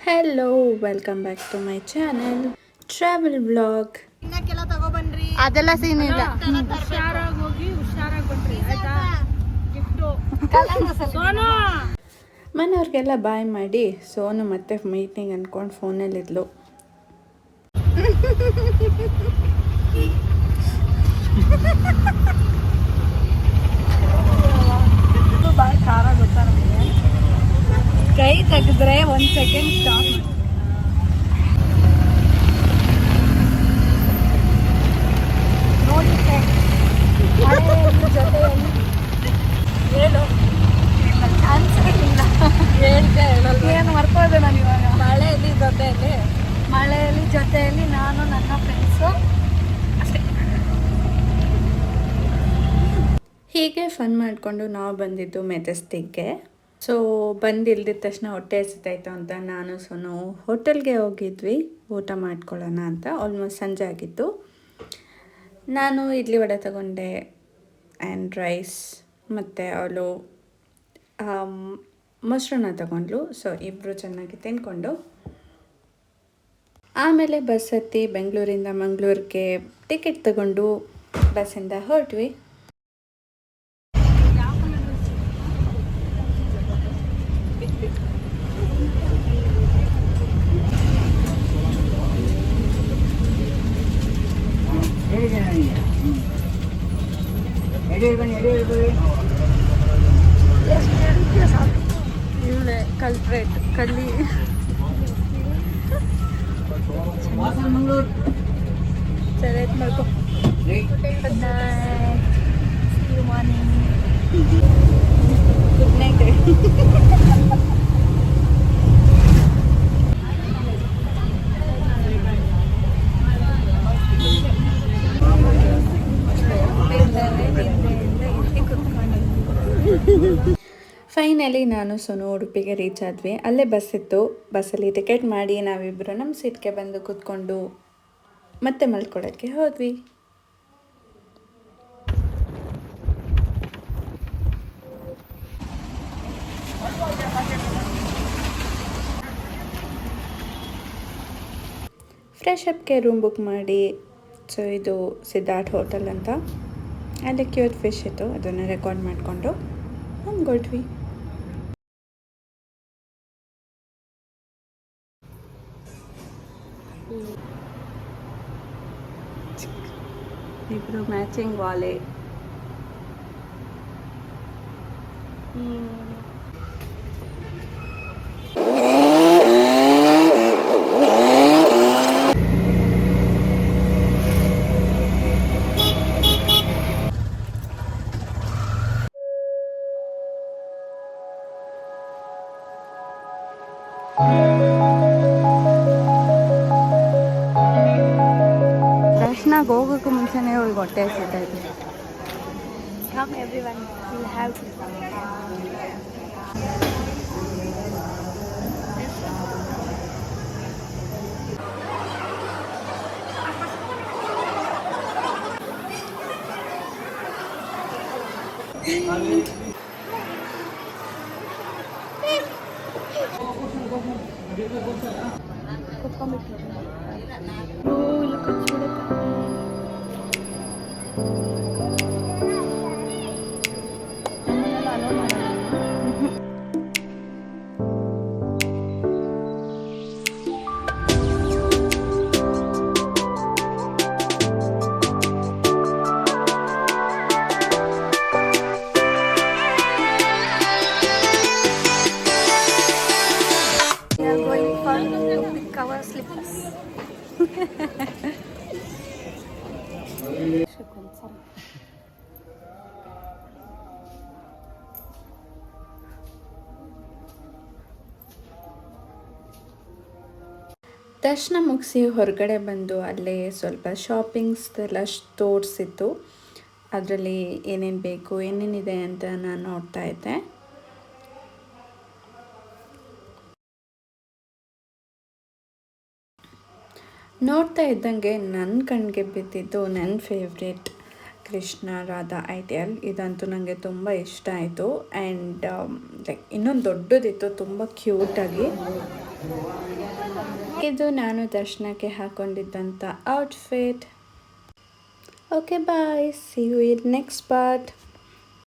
Hello welcome back to my channel travel vlog. ಅದೆಲ್ಲ scene ಇಲ್ಲ. ಹುಷಾರಾಗಿ ಹೋಗಿ ಹುಷಾರಾಗಿ ಬನ್ರಿ ಆಯ್ತಾ. ಮನೆಯವ್ರಿಗೆಲ್ಲ ಬಾಯ್ ಮಾಡಿ ಸೋನು ಮತ್ತೆ ಮೀಟಿಂಗ್ ಅಂದ್ಕೊಂಡು ಫೋನಲ್ಲಿದ್ಲು. ಭಾಳ ಖಾರ ಗೊತ್ತಾ ನಮಗೆ. ಕೈ ತೆಗೆದ್ರೆ 1 ಸೆಕೆಂಡ್ ಸ್ಟಾಪ್. ನೋಡಿ ಜೊತೆಯಲ್ಲಿ ಹೇಳು ಅನ್ಸಲಿಲ್ಲ. ಹೇಳ್ತೆ ಹೇಳಲ್ಲ. ಏನು ಮರ್ತೋದೆ ನಾನು ಇವಾಗ. ಮಳೆಯಲ್ಲಿ ಜೊತೆಯಲ್ಲಿ ನಾನು ನನ್ನ ಫ್ರೆಂಡ್ಸು ಅಷ್ಟೇ. ಹೀಗೆ ಫನ್ ಮಾಡಿಕೊಂಡು ನಾವು ಬಂದಿದ್ದು ಮೆಜೆಸ್ಟಿಕ್ಗೆ. ಸೊ ಬಂದು ಇಲ್ದಿದ ತಕ್ಷಣ ಹೊಟ್ಟೆ ಹಸಿತಾಯಿತು ಅಂತ ನಾನು ಸೋನು ಹೋಟೆಲ್ಗೆ ಹೋಗಿದ್ವಿ ಊಟ ಮಾಡ್ಕೊಳ್ಳೋಣ ಅಂತ. ಆಲ್ಮೋಸ್ಟ್ ಸಂಜೆ ಆಗಿತ್ತು. ನಾನು ಇಡ್ಲಿ ವಡೆ ತಗೊಂಡೆ ಆ್ಯಂಡ್ ರೈಸ್, ಮತ್ತು ಅವಳು ಮೊಸರನ್ನ ತಗೊಂಡ್ಲು. ಸೊ ಇಬ್ಬರು ಚೆನ್ನಾಗಿ ತಿನ್ಕೊಂಡು ಆಮೇಲೆ ಬಸ್ ಹತ್ತಿ ಬೆಂಗಳೂರಿಂದ ಮಂಗಳೂರಿಗೆ ಟಿಕೆಟ್ ತಗೊಂಡು ಬಸ್ಸಿಂದ ಹೊರಟ್ವಿ. ಇವಳೆ ಕಲ್ಪ್ರೇಟ್ ಕಳ್ಳಿ. ಸರಿ ಆಯ್ತು ಮಾಡ್ಕೊ. Good night, see you morning. Good night. Finally ನಾನು ಸೋನು ಉಡುಪಿಗೆ ರೀಚ್ ಆದ್ವಿ. ಅಲ್ಲೇ ಬಸ್ ಇತ್ತು. ಬಸ್ಸಲ್ಲಿ ಟಿಕೆಟ್ ಮಾಡಿ ನಾವಿಬ್ಬರು ನಮ್ಮ ಸೀಟ್ಗೆ ಬಂದು ಕೂತ್ಕೊಂಡು ಮತ್ತೆ ಮಲ್ಕೊಳ್ಳೋಕ್ಕೆ ಹೋದ್ವಿ. ಫ್ರೆಶ್ ಅಪ್ಗೆ ರೂಮ್ ಬುಕ್ ಮಾಡಿ, ಸೊ ಇದು ಸಿದ್ಧಾರ್ಥ್ ಹೋಟೆಲ್ ಅಂತ, ಅಲ್ಲಿ ಕ್ಯೂಟ್ ಫಿಶ್ ಇತ್ತು, ಅದನ್ನು ರೆಕಾರ್ಡ್ ಮಾಡಿಕೊಂಡು ಹೊಂದ್ಕೊಟ್ವಿ. ಇಬ್ಬರು ಮ್ಯಾಚಿಂಗ್ ವಾಲೆ. ದರ್ಶನಕ್ಕೆ ಹೋಗೋಕ್ಕೂ ಮುಂಚೆನೇ ಹೋಗಿ ಹೊಟ್ಟೆ ಹಸಿತಾಯಿದೆ. Come everyone, we'll have cover slippers. ದರ್ಶನ ಮುಗಿಸಿ ಹೊರಗಡೆ ಬಂದು ಅಲ್ಲೇ ಸ್ವಲ್ಪ ಶಾಪಿಂಗ್ಸ್ದೆಲ್ಲ ತೋರಿಸಿತ್ತು. ಅದರಲ್ಲಿ ಏನೇನು ಬೇಕು ಏನೇನಿದೆ ಅಂತ ನಾನು ನೋಡ್ತಾ ಇದ್ದೆ. ನೋಡ್ತಾ ಇದ್ದಂಗೆ ನನ್ನ ಕಣ್ಣಿಗೆ ಬಿದ್ದಿದ್ದು ನನ್ನ ಫೇವ್ರೇಟ್ ಕೃಷ್ಣ ರಾಧಾ ಐಡಿಯಲ್. ಇದಂತೂ ನನಗೆ ತುಂಬ ಇಷ್ಟ ಆಯಿತು. ಆ್ಯಂಡ್ ಲೈಕ್ ಇನ್ನೊಂದು ದೊಡ್ಡದಿತ್ತು, ತುಂಬ ಕ್ಯೂಟಾಗಿ. ಇದು ನಾನು ದರ್ಶನಕ್ಕೆ ಹಾಕೊಂಡಿದ್ದಂಥ outfit. Okay bye, see you in next part.